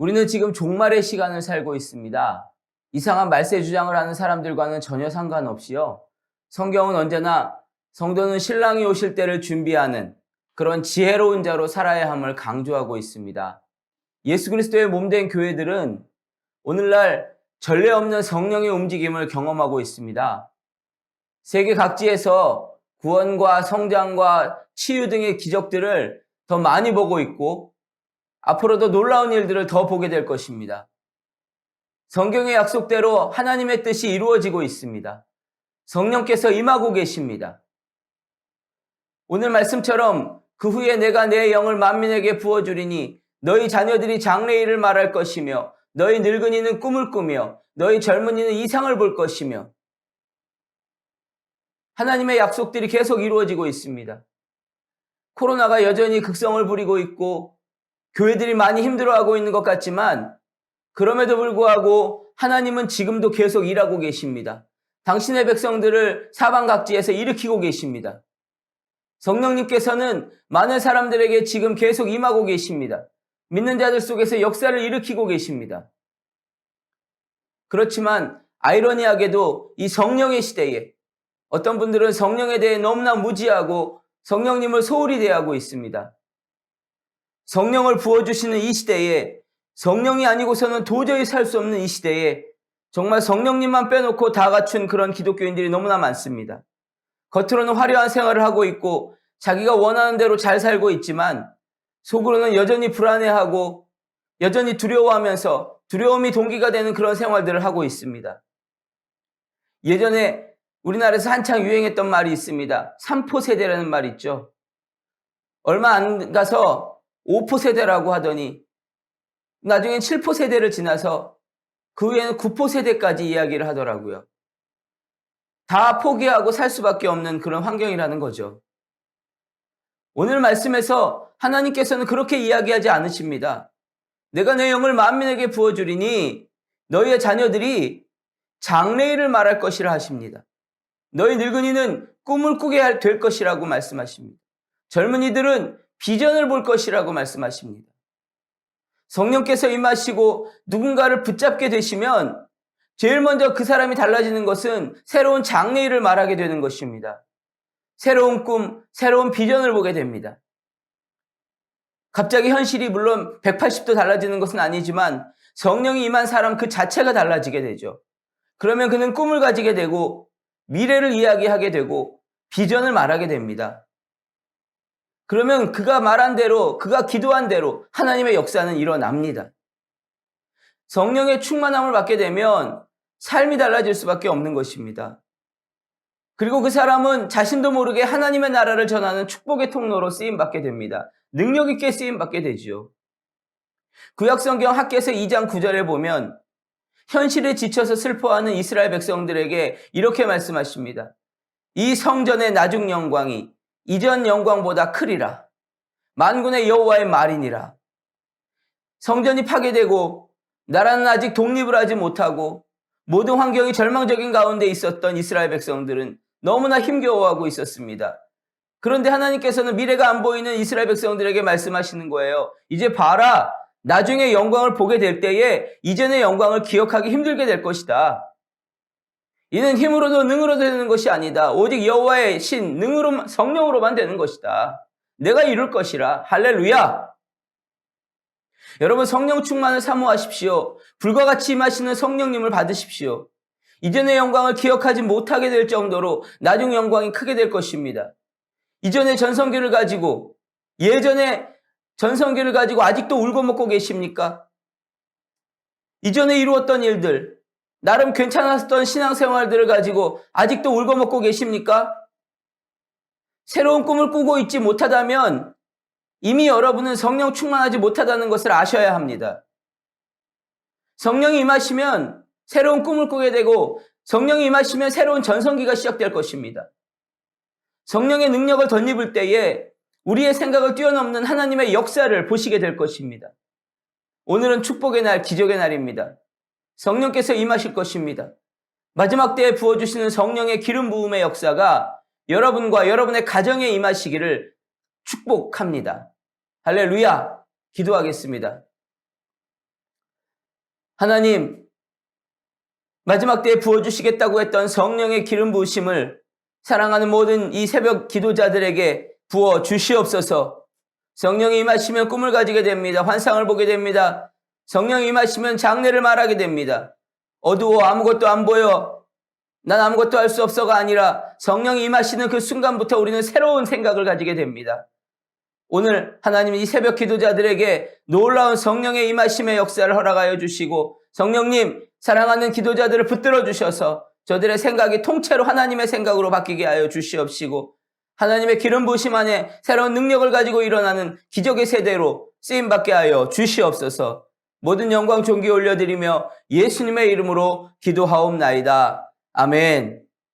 우리는 지금 종말의 시간을 살고 있습니다. 이상한 말세 주장을 하는 사람들과는 전혀 상관없이요. 성경은 언제나 성도는 신랑이 오실 때를 준비하는 그런 지혜로운 자로 살아야 함을 강조하고 있습니다. 예수 그리스도의 몸된 교회들은 오늘날 전례 없는 성령의 움직임을 경험하고 있습니다. 세계 각지에서 구원과 성장과 치유 등의 기적들을 더 많이 보고 있고 앞으로도 놀라운 일들을 더 보게 될 것입니다. 성경의 약속대로 하나님의 뜻이 이루어지고 있습니다. 성령께서 임하고 계십니다. 오늘 말씀처럼 그 후에 내가 내 영을 만민에게 부어주리니 너희 자녀들이 장래일을 말할 것이며 너희 늙은이는 꿈을 꾸며 너희 젊은이는 이상을 볼 것이며 하나님의 약속들이 계속 이루어지고 있습니다. 코로나가 여전히 극성을 부리고 있고 교회들이 많이 힘들어하고 있는 것 같지만 그럼에도 불구하고 하나님은 지금도 계속 일하고 계십니다. 당신의 백성들을 사방 각지에서 일으키고 계십니다. 성령님께서는 많은 사람들에게 지금 계속 임하고 계십니다. 믿는 자들 속에서 역사를 일으키고 계십니다. 그렇지만 아이러니하게도 이 성령의 시대에 어떤 분들은 성령에 대해 너무나 무지하고 성령님을 소홀히 대하고 있습니다. 성령을 부어주시는 이 시대에 성령이 아니고서는 도저히 살 수 없는 이 시대에 정말 성령님만 빼놓고 다 갖춘 그런 기독교인들이 너무나 많습니다. 겉으로는 화려한 생활을 하고 있고 자기가 원하는 대로 잘 살고 있지만 속으로는 여전히 불안해하고 여전히 두려워하면서 두려움이 동기가 되는 그런 생활들을 하고 있습니다. 예전에 우리나라에서 한창 유행했던 말이 있습니다. 3포 세대라는 말이 있죠. 얼마 안 가서 5포 세대라고 하더니 나중엔 7포 세대를 지나서 그 후에는 9포 세대까지 이야기를 하더라고요. 다 포기하고 살 수밖에 없는 그런 환경이라는 거죠. 오늘 말씀에서 하나님께서는 그렇게 이야기하지 않으십니다. 내가 내 영을 만민에게 부어주리니 너희의 자녀들이 장래일을 말할 것이라 하십니다. 너희 늙은이는 꿈을 꾸게 될 것이라고 말씀하십니다. 젊은이들은 비전을 볼 것이라고 말씀하십니다. 성령께서 임하시고 누군가를 붙잡게 되시면 제일 먼저 그 사람이 달라지는 것은 새로운 장래일을 말하게 되는 것입니다. 새로운 꿈, 새로운 비전을 보게 됩니다. 갑자기 현실이 물론 180도 달라지는 것은 아니지만 성령이 임한 사람 그 자체가 달라지게 되죠. 그러면 그는 꿈을 가지게 되고 미래를 이야기하게 되고 비전을 말하게 됩니다. 그러면 그가 말한 대로, 그가 기도한 대로 하나님의 역사는 일어납니다. 성령의 충만함을 받게 되면 삶이 달라질 수밖에 없는 것입니다. 그리고 그 사람은 자신도 모르게 하나님의 나라를 전하는 축복의 통로로 쓰임받게 됩니다. 능력 있게 쓰임받게 되죠. 구약성경 학개서 2장 9절에 보면 현실에 지쳐서 슬퍼하는 이스라엘 백성들에게 이렇게 말씀하십니다. 이 성전의 나중 영광이 이전 영광보다 크리라. 만군의 여호와의 말이니라. 성전이 파괴되고 나라는 아직 독립을 하지 못하고 모든 환경이 절망적인 가운데 있었던 이스라엘 백성들은 너무나 힘겨워하고 있었습니다. 그런데 하나님께서는 미래가 안 보이는 이스라엘 백성들에게 말씀하시는 거예요. 이제 봐라. 나중에 영광을 보게 될 때에 이전의 영광을 기억하기 힘들게 될 것이다. 이는 힘으로도 능으로도 되는 것이 아니다. 오직 여호와의 신, 능으로, 성령으로만 되는 것이다. 내가 이룰 것이라. 할렐루야. 여러분 성령 충만을 사모하십시오. 불과 같이 임하시는 성령님을 받으십시오. 이전의 영광을 기억하지 못하게 될 정도로 나중 영광이 크게 될 것입니다. 이전의 전성기를 가지고 예전의 전성기를 가지고 아직도 울고 먹고 계십니까? 이전에 이루었던 일들, 나름 괜찮았던 신앙생활들을 가지고 아직도 울고 먹고 계십니까? 새로운 꿈을 꾸고 있지 못하다면 이미 여러분은 성령 충만하지 못하다는 것을 아셔야 합니다. 성령이 임하시면 새로운 꿈을 꾸게 되고 성령이 임하시면 새로운 전성기가 시작될 것입니다. 성령의 능력을 덧입을 때에 우리의 생각을 뛰어넘는 하나님의 역사를 보시게 될 것입니다. 오늘은 축복의 날, 기적의 날입니다. 성령께서 임하실 것입니다. 마지막 때에 부어주시는 성령의 기름 부음의 역사가 여러분과 여러분의 가정에 임하시기를 축복합니다. 할렐루야! 기도하겠습니다. 하나님, 마지막 때에 부어주시겠다고 했던 성령의 기름 부으심을 사랑하는 모든 이 새벽 기도자들에게 부어 주시옵소서. 성령이 임하시면 꿈을 가지게 됩니다. 환상을 보게 됩니다. 성령이 임하시면 장래를 말하게 됩니다. 어두워 아무것도 안 보여. 난 아무것도 할 수 없어가 아니라 성령이 임하시는 그 순간부터 우리는 새로운 생각을 가지게 됩니다. 오늘 하나님 이 새벽 기도자들에게 놀라운 성령의 임하심의 역사를 허락하여 주시고 성령님 사랑하는 기도자들을 붙들어 주셔서 저들의 생각이 통째로 하나님의 생각으로 바뀌게 하여 주시옵시고 하나님의 기름 부으심 안에 새로운 능력을 가지고 일어나는 기적의 세대로 쓰임받게 하여 주시옵소서. 모든 영광 존귀 올려드리며 예수님의 이름으로 기도하옵나이다. 아멘.